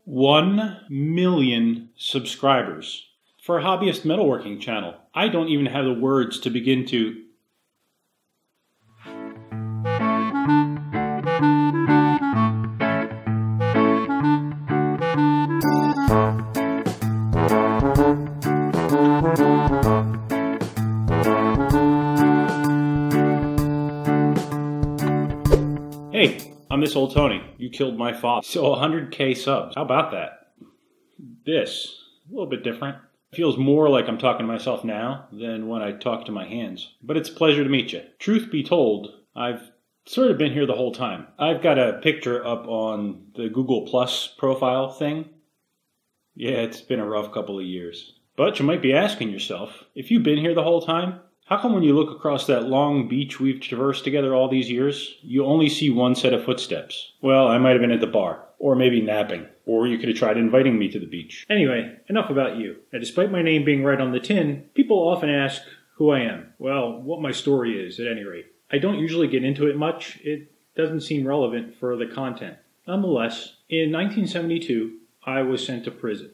1 million subscribers for a hobbyist metalworking channel. I don't even have the words to begin to... Hey, I'm this old Tony. You killed my father. So 100K subs. How about that? This, a little bit different. It feels more like I'm talking to myself now than when I talk to my hands. But it's a pleasure to meet you. Truth be told, I've sort of been here the whole time. I've got a picture up on the Google Plus profile thing. Yeah, it's been a rough couple of years. But you might be asking yourself, if you've been here the whole time, how come when you look across that long beach we've traversed together all these years, you only see one set of footsteps? Well, I might have been at the bar, or maybe napping, or you could have tried inviting me to the beach. Anyway, enough about you. Now, despite my name being right on the tin, people often ask who I am. Well, what my story is, at any rate. I don't usually get into it much. It doesn't seem relevant for the content. Nonetheless, in 1972, I was sent to prison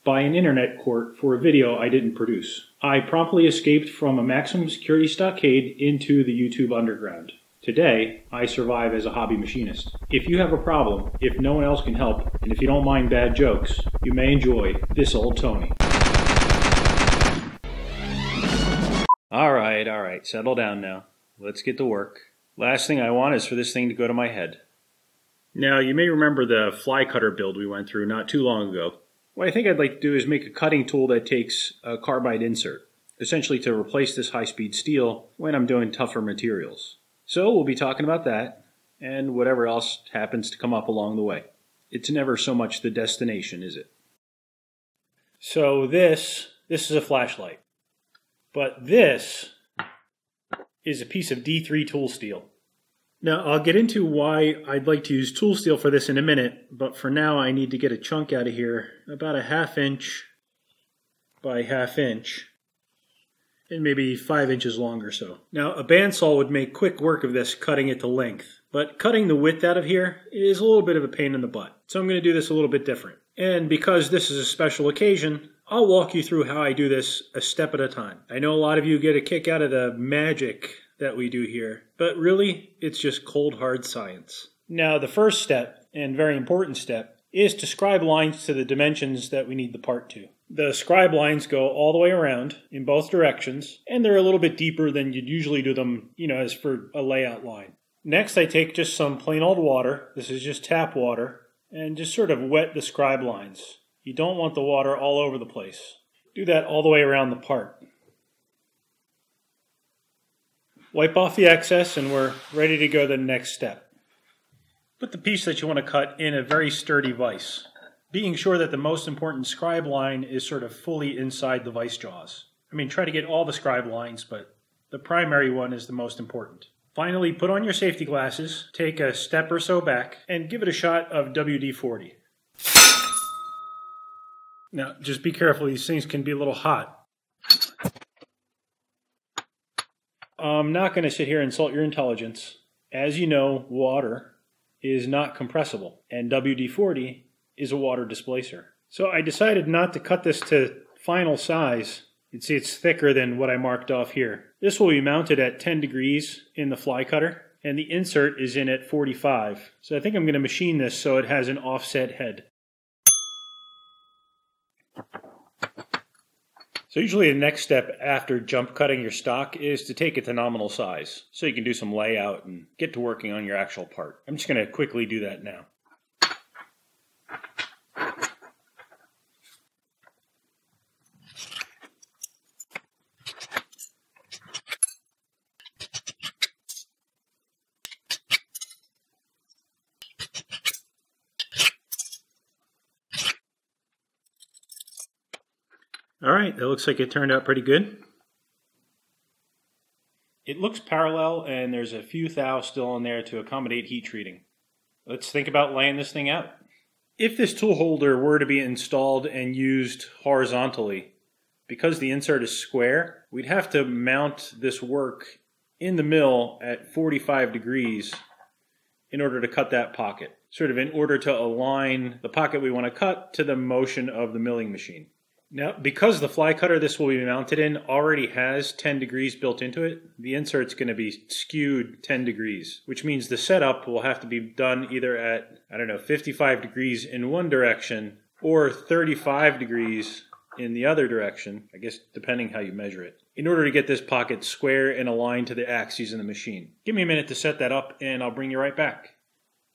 by an internet court for a video I didn't produce. I promptly escaped from a maximum security stockade into the YouTube underground. Today, I survive as a hobby machinist. If you have a problem, if no one else can help, and if you don't mind bad jokes, you may enjoy this old Tony. Alright, settle down now. Let's get to work. Last thing I want is for this thing to go to my head. Now, you may remember the flycutter build we went through not too long ago. What I think I'd like to do is make a cutting tool that takes a carbide insert, essentially to replace this high-speed steel when I'm doing tougher materials. So we'll be talking about that, and whatever else happens to come up along the way. It's never so much the destination, is it? So this is a flashlight. But this is a piece of D3 tool steel. Now, I'll get into why I'd like to use tool steel for this in a minute, but for now I need to get a chunk out of here about a 1/2 inch by 1/2 inch, and maybe 5 inches long or so. Now, a bandsaw would make quick work of this, cutting it to length, but cutting the width out of here is a little bit of a pain in the butt. So I'm going to do this a little bit different. And because this is a special occasion, I'll walk you through how I do this a step at a time. I know a lot of you get a kick out of the magic that we do here, but really, it's just cold hard science. Now, the first step, and very important step, is to scribe lines to the dimensions that we need the part to. The scribe lines go all the way around in both directions, and they're a little bit deeper than you'd usually do them, as for a layout line. Next, I take just some plain old water, this is just tap water, and just sort of wet the scribe lines. You don't want the water all over the place. Do that all the way around the part. Wipe off the excess and we're ready to go to the next step. Put the piece that you want to cut in a very sturdy vise, being sure that the most important scribe line is sort of fully inside the vise jaws. Try to get all the scribe lines, but the primary one is the most important. Finally, put on your safety glasses, take a step or so back, and give it a shot of WD-40. Now, just be careful, these things can be a little hot. I'm not going to sit here and insult your intelligence. As you know, water is not compressible, and WD-40 is a water displacer. So I decided not to cut this to final size. You can see it's thicker than what I marked off here. This will be mounted at 10 degrees in the fly cutter, and the insert is in at 45. So I think I'm going to machine this so it has an offset head. So usually the next step after jump cutting your stock is to take it to nominal size, so you can do some layout and get to working on your actual part. I'm just going to quickly do that now. Alright, that looks like it turned out pretty good. It looks parallel and there's a few thou still in there to accommodate heat treating. Let's think about laying this thing out. If this tool holder were to be installed and used horizontally, because the insert is square, we'd have to mount this work in the mill at 45 degrees in order to cut that pocket, sort of in order to align the pocket we want to cut to the motion of the milling machine. Now, because the fly cutter this will be mounted in already has 10 degrees built into it, the insert's going to be skewed 10 degrees, which means the setup will have to be done either at, 55 degrees in one direction or 35 degrees in the other direction, I guess depending how you measure it, in order to get this pocket square and aligned to the axes in the machine. Give me a minute to set that up and I'll bring you right back.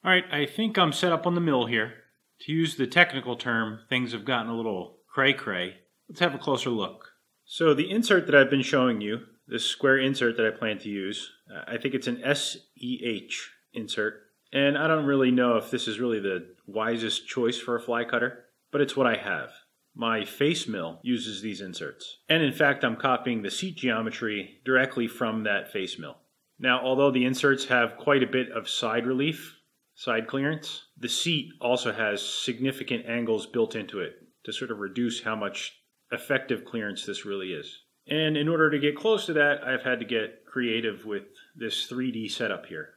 Alright, I think I'm set up on the mill here. To use the technical term, things have gotten a little cray-cray. Let's have a closer look. So the insert that I've been showing you, this square insert that I plan to use, I think it's an SEH insert. And I don't really know if this is really the wisest choice for a fly cutter, but it's what I have. My face mill uses these inserts. And in fact, I'm copying the seat geometry directly from that face mill. Now, although the inserts have quite a bit of side relief, side clearance, the seat also has significant angles built into it to sort of reduce how much effective clearance this really is. And in order to get close to that, I've had to get creative with this 3D setup here.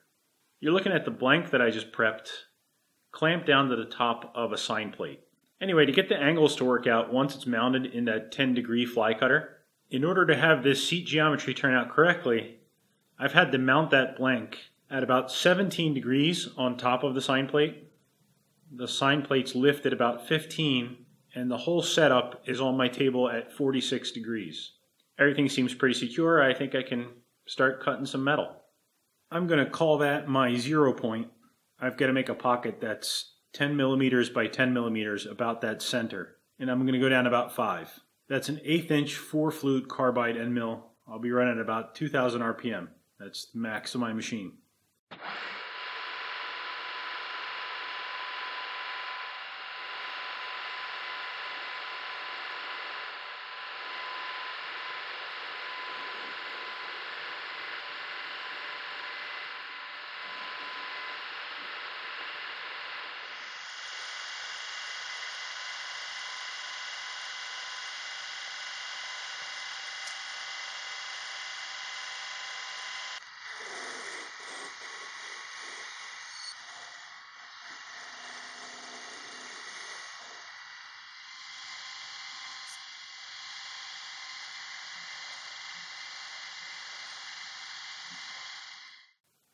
You're looking at the blank that I just prepped, clamped down to the top of a sign plate. Anyway, to get the angles to work out once it's mounted in that 10-degree fly cutter, in order to have this seat geometry turn out correctly, I've had to mount that blank at about 17 degrees on top of the sign plate. The sign plate's lift at about 15, and the whole setup is on my table at 46 degrees. Everything seems pretty secure. I think I can start cutting some metal. I'm going to call that my 0 point. I've got to make a pocket that's 10 millimeters by 10 millimeters, about that center. And I'm going to go down about 5. That's an 1/8 inch 4-flute carbide end mill. I'll be running at about 2,000 RPM. That's the max of my machine.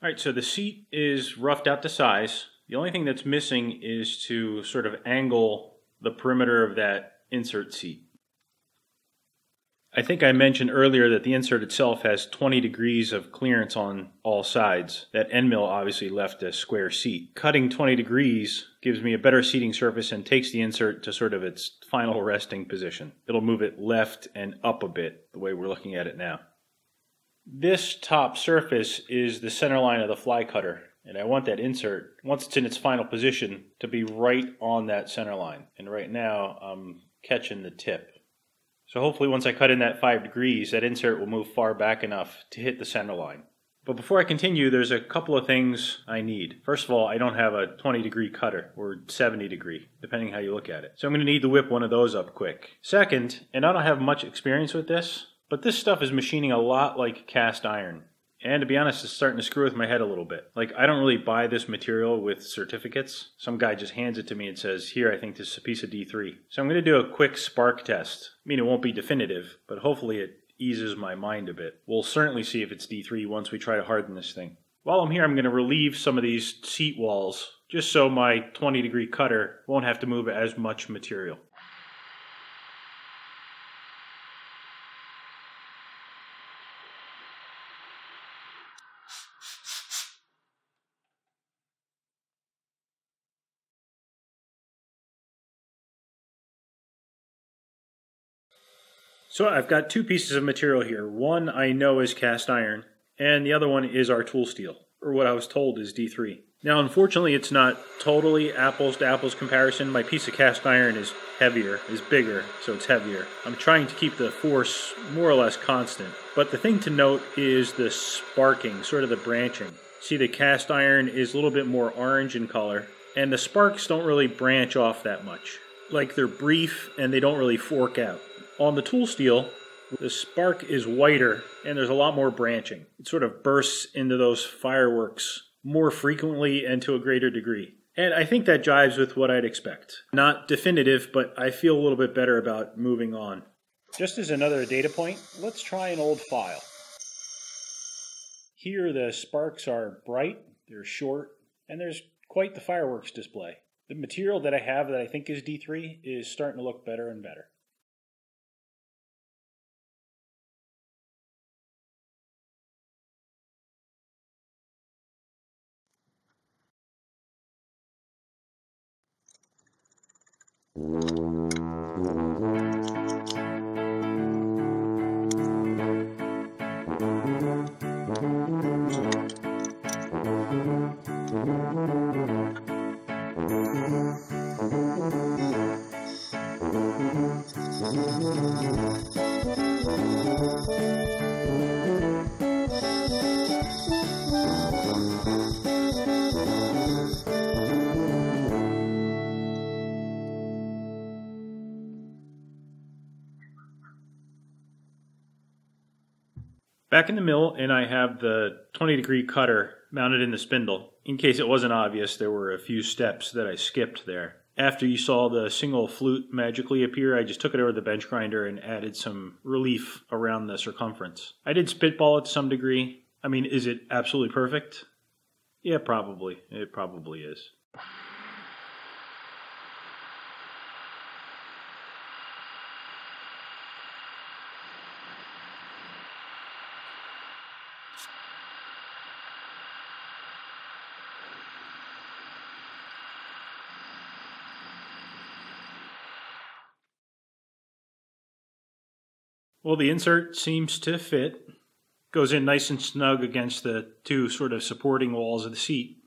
Alright, so the seat is roughed out to size. The only thing that's missing is to sort of angle the perimeter of that insert seat. I think I mentioned earlier that the insert itself has 20 degrees of clearance on all sides. That end mill obviously left a square seat. Cutting 20 degrees gives me a better seating surface and takes the insert to sort of its final resting position. It'll move it left and up a bit, the way we're looking at it now. This top surface is the center line of the fly cutter, and I want that insert, once it's in its final position, to be right on that center line. And right now, I'm catching the tip. So hopefully once I cut in that 5 degrees, that insert will move far back enough to hit the center line. But before I continue, there's a couple of things I need. First of all, I don't have a 20-degree cutter, or 70-degree, depending how you look at it. So I'm going to need to whip one of those up quick. Second, and I don't have much experience with this, but this stuff is machining a lot like cast iron. And to be honest, it's starting to screw with my head a little bit. Like, I don't really buy this material with certificates. Some guy just hands it to me and says, here, I think this is a piece of D3. So I'm going to do a quick spark test. I mean, it won't be definitive, but hopefully it eases my mind a bit. We'll certainly see if it's D3 once we try to harden this thing. While I'm here, I'm going to relieve some of these seat walls, just so my 20-degree cutter won't have to move as much material. So I've got two pieces of material here. One I know is cast iron, and the other one is our tool steel, or what I was told is D3. Now, unfortunately, it's not totally apples to apples comparison. My piece of cast iron is heavier, is bigger, so it's heavier. I'm trying to keep the force more or less constant. But the thing to note is the sparking, sort of the branching. See, the cast iron is a little bit more orange in color, and the sparks don't really branch off that much. Like, they're brief and they don't really fork out. On the tool steel, the spark is whiter and there's a lot more branching. It sort of bursts into those fireworks more frequently and to a greater degree. And I think that jives with what I'd expect. Not definitive, but I feel a little bit better about moving on. Just as another data point, let's try an old file. Here the sparks are bright, they're short, and there's quite the fireworks display. The material that I have that I think is D3 is starting to look better and better. Back in the mill, and I have the 20-degree cutter mounted in the spindle. In case it wasn't obvious, there were a few steps that I skipped there. After you saw the single flute magically appear, I just took it over the bench grinder and added some relief around the circumference. I did spitball it to some degree. I mean, is it absolutely perfect? Yeah, probably. It probably is. Well, the insert seems to fit. Goes in nice and snug against the two sort of supporting walls of the seat.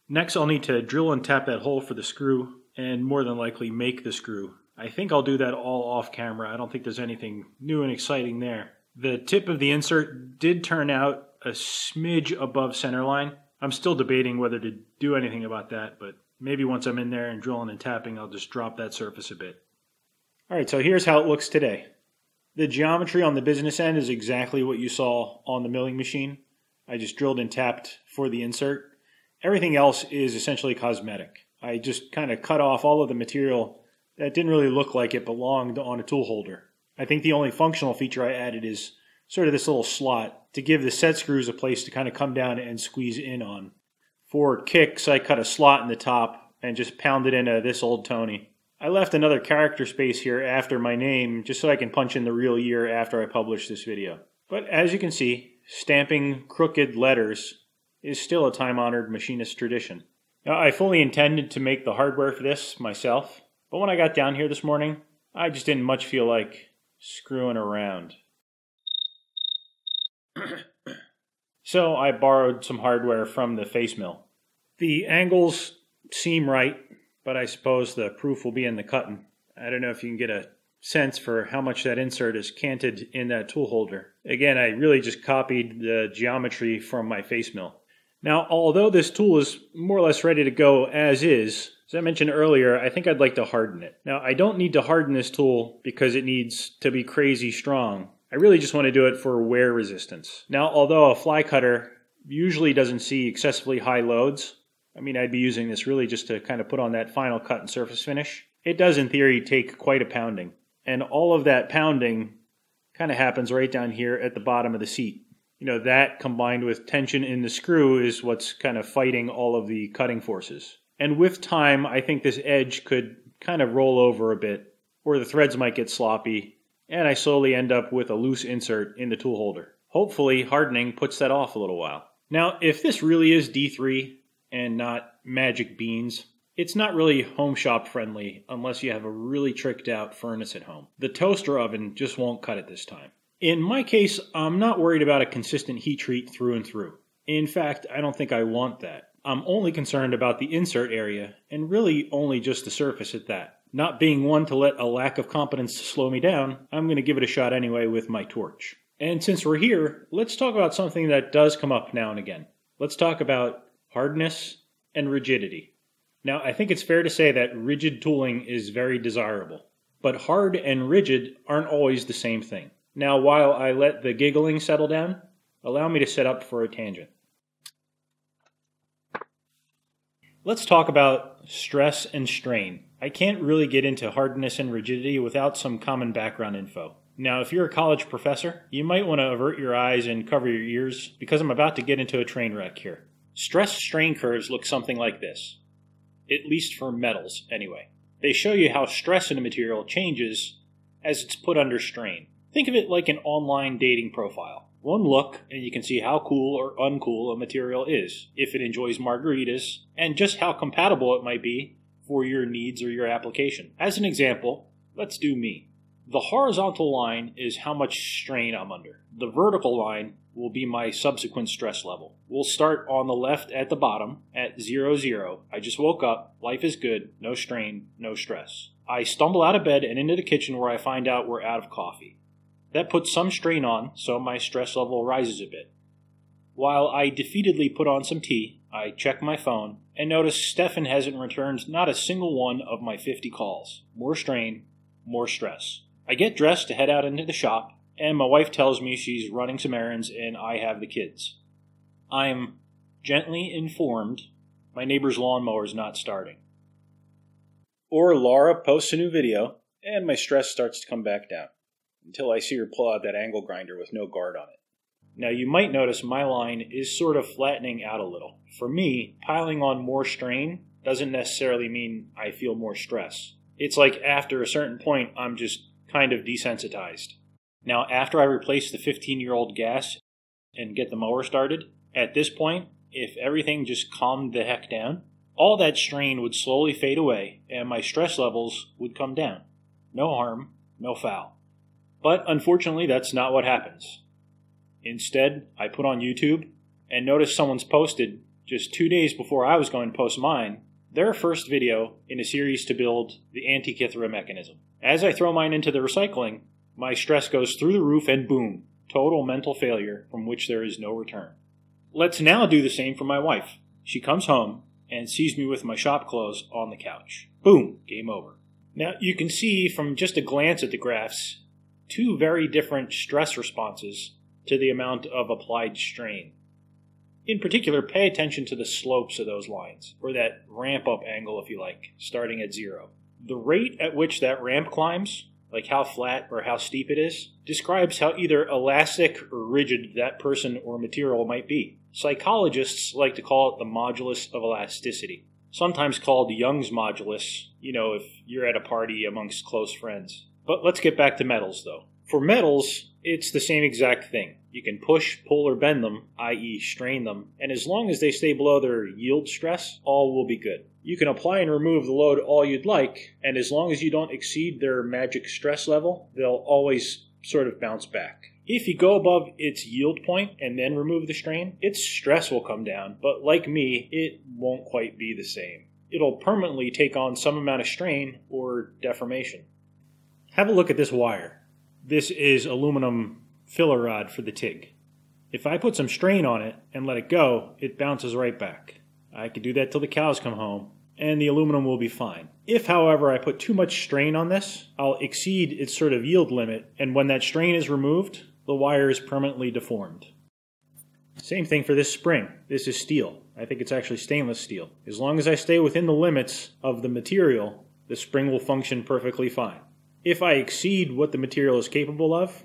Next, I'll need to drill and tap that hole for the screw, and more than likely make the screw. I think I'll do that all off camera. I don't think there's anything new and exciting there. The tip of the insert did turn out a smidge above center line. I'm still debating whether to do anything about that, but maybe once I'm in there and drilling and tapping, I'll just drop that surface a bit. Alright, so here's how it looks today. The geometry on the business end is exactly what you saw on the milling machine. I just drilled and tapped for the insert. Everything else is essentially cosmetic. I just kind of cut off all of the material that didn't really look like it belonged on a tool holder. I think the only functional feature I added is sort of this little slot to give the set screws a place to kind of come down and squeeze in on. For kicks, I cut a slot in the top and just pounded into this old Tony. I left another character space here after my name just so I can punch in the real year after I publish this video. But as you can see, stamping crooked letters is still a time-honored machinist tradition. Now, I fully intended to make the hardware for this myself, but when I got down here this morning, I just didn't much feel like screwing around. So I borrowed some hardware from the face mill. The angles seem right, but I suppose the proof will be in the cutting. I don't know if you can get a sense for how much that insert is canted in that tool holder. Again, I really just copied the geometry from my face mill. Now, although this tool is more or less ready to go as is, as I mentioned earlier, I think I'd like to harden it. Now, I don't need to harden this tool because it needs to be crazy strong. I really just want to do it for wear resistance. Now, although a fly cutter usually doesn't see excessively high loads, I mean, I'd be using this really just to kind of put on that final cut and surface finish. It does, in theory, take quite a pounding. And all of that pounding kind of happens right down here at the bottom of the seat. You know, that combined with tension in the screw is what's kind of fighting all of the cutting forces. And with time, I think this edge could kind of roll over a bit, or the threads might get sloppy, and I slowly end up with a loose insert in the tool holder. Hopefully, hardening puts that off a little while. Now, if this really is D3, and not magic beans, it's not really home shop friendly unless you have a really tricked out furnace at home. The toaster oven just won't cut it this time. In my case, I'm not worried about a consistent heat treat through and through. In fact, I don't think I want that. I'm only concerned about the insert area, and really only just the surface at that. Not being one to let a lack of competence slow me down, I'm going to give it a shot anyway with my torch. And since we're here, let's talk about something that does come up now and again. Let's talk about hardness and rigidity. Now, I think it's fair to say that rigid tooling is very desirable, but hard and rigid aren't always the same thing. Now, while I let the giggling settle down, allow me to set up for a tangent. Let's talk about stress and strain. I can't really get into hardness and rigidity without some common background info. Now, if you're a college professor, you might want to avert your eyes and cover your ears because I'm about to get into a train wreck here. Stress-strain curves look something like this, at least for metals anyway. They show you how stress in a material changes as it's put under strain. Think of it like an online dating profile. One look, and you can see how cool or uncool a material is, if it enjoys margaritas, and just how compatible it might be for your needs or your application. As an example, let's do me. The horizontal line is how much strain I'm under. The vertical line will be my subsequent stress level. We'll start on the left at the bottom at 0, 0. I just woke up, life is good, no strain, no stress. I stumble out of bed and into the kitchen where I find out we're out of coffee. That puts some strain on, so my stress level rises a bit. While I defeatedly put on some tea, I check my phone and notice Stefan hasn't returned not a single one of my 50 calls. More strain, more stress. I get dressed to head out into the shop, and my wife tells me she's running some errands and I have the kids. I'm gently informed my neighbor's lawnmower's not starting. Or Laura posts a new video, and my stress starts to come back down, until I see her pull out that angle grinder with no guard on it. Now you might notice my line is sort of flattening out a little. For me, piling on more strain doesn't necessarily mean I feel more stress. It's like after a certain point, I'm just kind of desensitized. Now after I replace the 15-year-old gas and get the mower started, at this point, if everything just calmed the heck down, all that strain would slowly fade away and my stress levels would come down. No harm, no foul. But unfortunately, that's not what happens. Instead, I put on YouTube and notice someone's posted just 2 days before I was going to post mine, their first video in a series to build the Antikythera mechanism. As I throw mine into the recycling, my stress goes through the roof and boom, total mental failure from which there is no return. Let's now do the same for my wife. She comes home and sees me with my shop clothes on the couch. Boom, game over. Now you can see from just a glance at the graphs, two very different stress responses to the amount of applied strain. In particular, pay attention to the slopes of those lines, or that ramp-up angle if you like, starting at 0. The rate at which that ramp climbs, like how flat or how steep it is, describes how either elastic or rigid that person or material might be. Psychologists like to call it the modulus of elasticity, sometimes called Young's modulus, if you're at a party amongst close friends. But let's get back to metals, though. For metals, it's the same exact thing. You can push, pull, or bend them, i.e. strain them, and as long as they stay below their yield stress, all will be good. You can apply and remove the load all you'd like, and as long as you don't exceed their magic stress level, they'll always sort of bounce back. If you go above its yield point and then remove the strain, its stress will come down, but like me, it won't quite be the same. It'll permanently take on some amount of strain or deformation. Have a look at this wire. This is aluminum filler rod for the TIG. If I put some strain on it and let it go, it bounces right back. I could do that till the cows come home, and the aluminum will be fine. If, however, I put too much strain on this, I'll exceed its sort of yield limit, and when that strain is removed, the wire is permanently deformed. Same thing for this spring. This is steel. I think it's actually stainless steel. As long as I stay within the limits of the material, the spring will function perfectly fine. If I exceed what the material is capable of,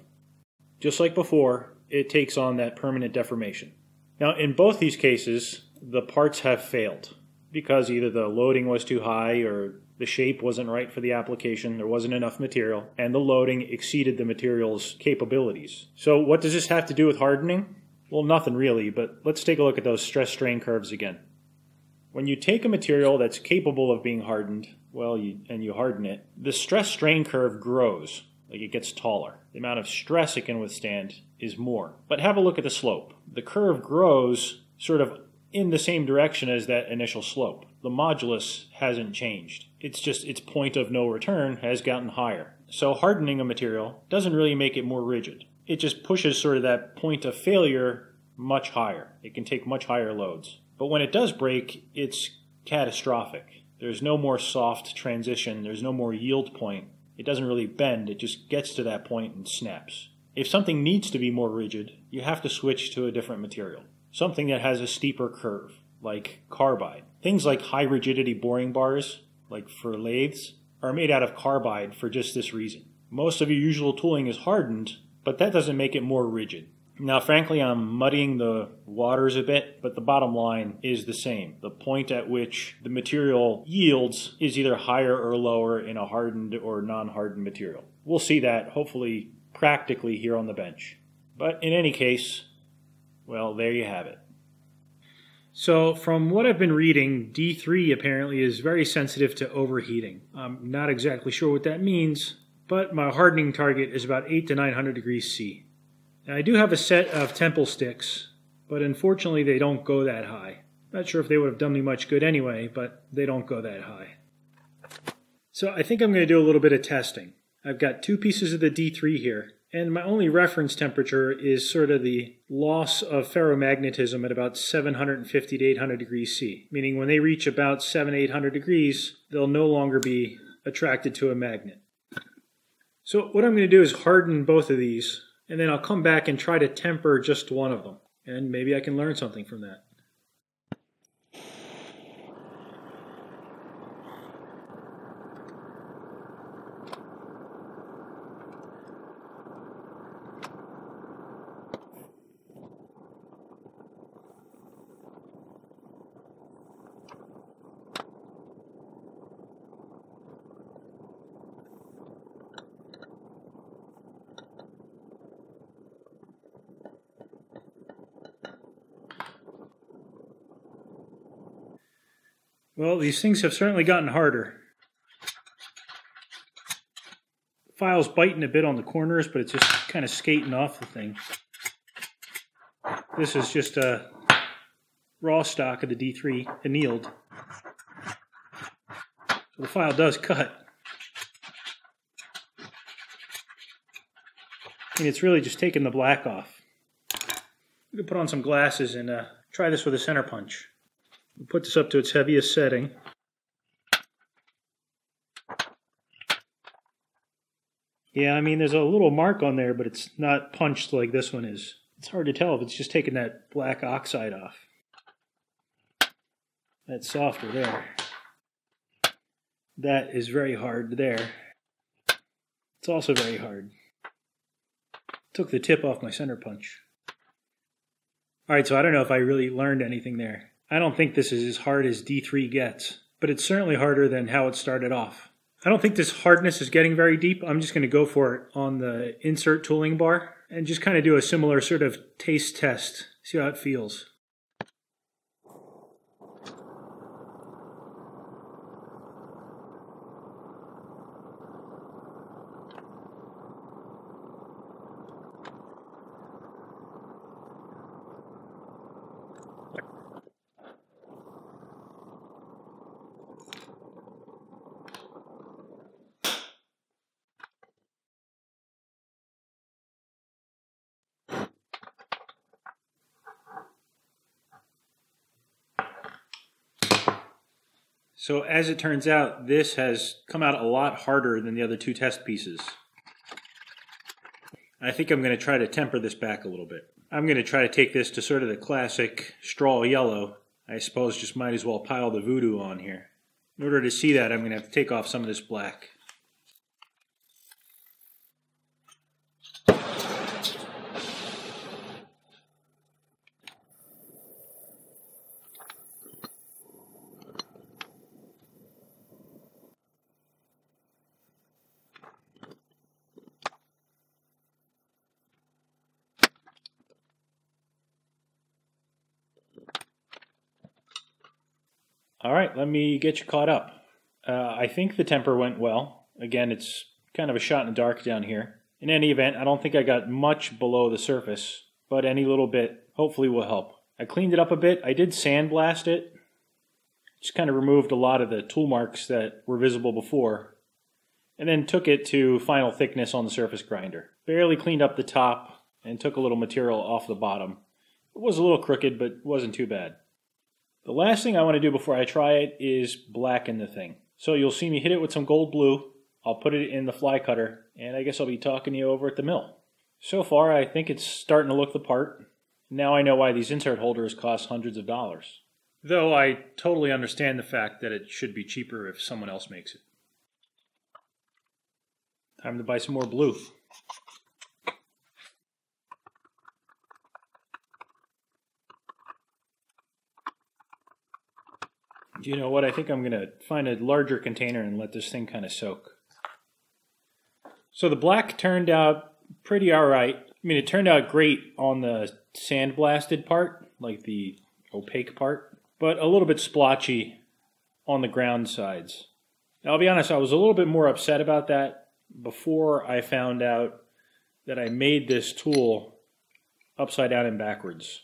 just like before, it takes on that permanent deformation. Now, in both these cases, the parts have failed because either the loading was too high or the shape wasn't right for the application, there wasn't enough material, and the loading exceeded the material's capabilities. So what does this have to do with hardening? Well, nothing really, but let's take a look at those stress-strain curves again. When you take a material that's capable of being hardened, and you harden it, the stress-strain curve grows, like it gets taller. The amount of stress it can withstand is more. But have a look at the slope. The curve grows sort of in the same direction as that initial slope. The modulus hasn't changed. It's just its point of no return has gotten higher. So hardening a material doesn't really make it more rigid. It just pushes sort of that point of failure much higher. It can take much higher loads. But when it does break, it's catastrophic. There's no more soft transition. There's no more yield point. It doesn't really bend. It just gets to that point and snaps. If something needs to be more rigid, you have to switch to a different material. Something that has a steeper curve, like carbide. Things like high rigidity boring bars, like for lathes, are made out of carbide for just this reason. Most of your usual tooling is hardened, but that doesn't make it more rigid. Now, frankly, I'm muddying the waters a bit, but the bottom line is the same. The point at which the material yields is either higher or lower in a hardened or non-hardened material. We'll see that, hopefully, practically here on the bench. But in any case, well, there you have it. So from what I've been reading, D3 apparently is very sensitive to overheating. I'm not exactly sure what that means, but my hardening target is about 800 to 900 degrees C. Now, I do have a set of temple sticks, but unfortunately they don't go that high. Not sure if they would have done me much good anyway, but they don't go that high. So I think I'm going to do a little bit of testing. I've got 2 pieces of the D3 here, and my only reference temperature is sort of the loss of ferromagnetism at about 750 to 800 degrees C, meaning when they reach about 700 to 800 degrees, they'll no longer be attracted to a magnet. So what I'm going to do is harden both of these, and then I'll come back and try to temper just one of them, and maybe I can learn something from that. Well, these things have certainly gotten harder. The file's biting a bit on the corners, but it's just kind of skating off the thing. This is just a raw stock of the D3 annealed. So the file does cut. And it's really just taking the black off. We can put on some glasses and try this with a center punch. We'll put this up to its heaviest setting. Yeah, I mean, there's a little mark on there, but it's not punched like this one is. It's hard to tell if it's just taking that black oxide off. That's softer there. That is very hard there. It's also very hard. Took the tip off my center punch. Alright, so I don't know if I really learned anything there. I don't think this is as hard as D3 gets, but it's certainly harder than how it started off. I don't think this hardness is getting very deep. I'm just going to go for it on the insert tooling bar and just kind of do a similar sort of taste test, see how it feels. So as it turns out, this has come out a lot harder than the other 2 test pieces. I think I'm going to try to temper this back a little bit. I'm going to try to take this to sort of the classic straw yellow. I suppose just might as well pile the voodoo on here. In order to see that, I'm going to have to take off some of this black. All right, let me get you caught up. I think the temper went well. Again, it's kind of a shot in the dark down here. In any event, I don't think I got much below the surface, but any little bit hopefully will help. I cleaned it up a bit. I did sandblast it. Just kind of removed a lot of the tool marks that were visible before, and then took it to final thickness on the surface grinder. Barely cleaned up the top and took a little material off the bottom. It was a little crooked, but wasn't too bad. The last thing I want to do before I try it is blacken the thing. So you'll see me hit it with some gold blue. I'll put it in the fly cutter, and I guess I'll be talking to you over at the mill. So far, I think it's starting to look the part. Now I know why these insert holders cost hundreds of dollars. Though I totally understand the fact that it should be cheaper if someone else makes it. Time to buy some more blue. You know what? I think I'm going to find a larger container and let this thing kind of soak. So the black turned out pretty alright. I mean, it turned out great on the sandblasted part, like the opaque part, but a little bit splotchy on the ground sides. Now, I'll be honest, I was a little bit more upset about that before I found out that I made this tool upside down and backwards.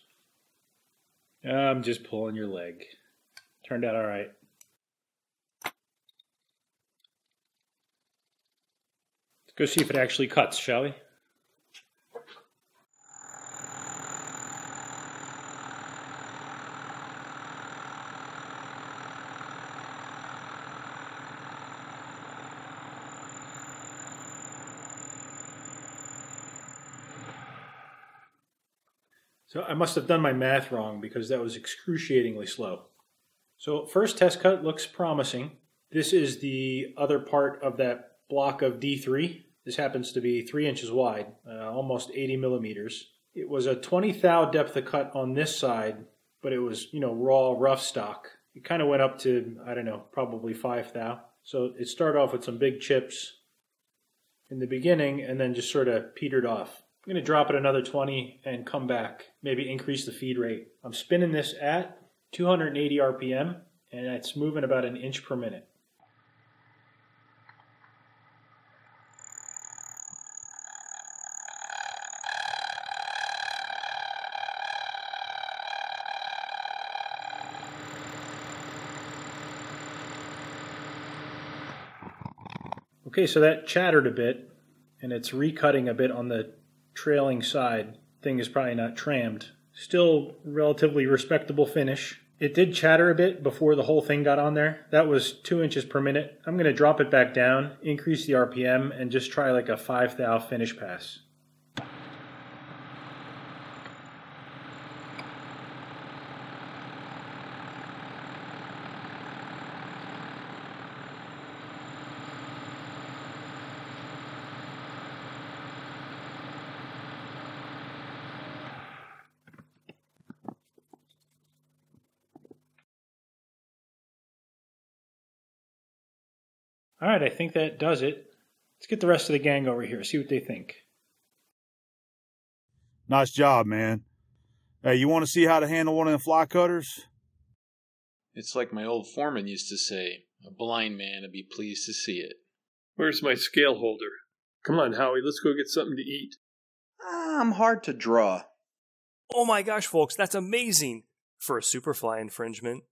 I'm just pulling your leg. Turned out all right. Let's go see if it actually cuts, shall we? So I must have done my math wrong because that was excruciatingly slow. So first test cut looks promising. This is the other part of that block of D3. This happens to be 3 inches wide, almost 80 millimeters. It was a 20 thou depth of cut on this side, but it was, raw, rough stock. It kind of went up to, probably 5 thou. So it started off with some big chips in the beginning and then just sort of petered off. I'm going to drop it another 20 and come back, maybe increase the feed rate. I'm spinning this at 280 RPM, and it's moving about an inch per minute. Okay, so that chattered a bit, and it's recutting a bit on the trailing side. Thing is probably not trammed. Still relatively respectable finish. It did chatter a bit before the whole thing got on there. That was 2 inches per minute. I'm going to drop it back down, increase the RPM, and just try like a 5 thou finish pass. All right, I think that does it. Let's get the rest of the gang over here, see what they think. Nice job, man. Hey, you want to see how to handle one of them fly cutters? It's like my old foreman used to say, a blind man would be pleased to see it. Where's my scale holder? Come on, Howie, let's go get something to eat. I'm hard to draw. Oh my gosh, folks, that's amazing for a Superfly infringement.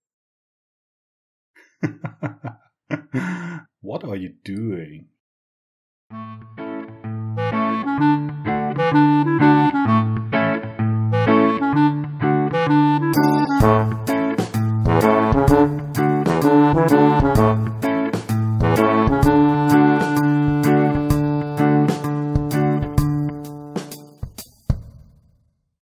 What are you doing?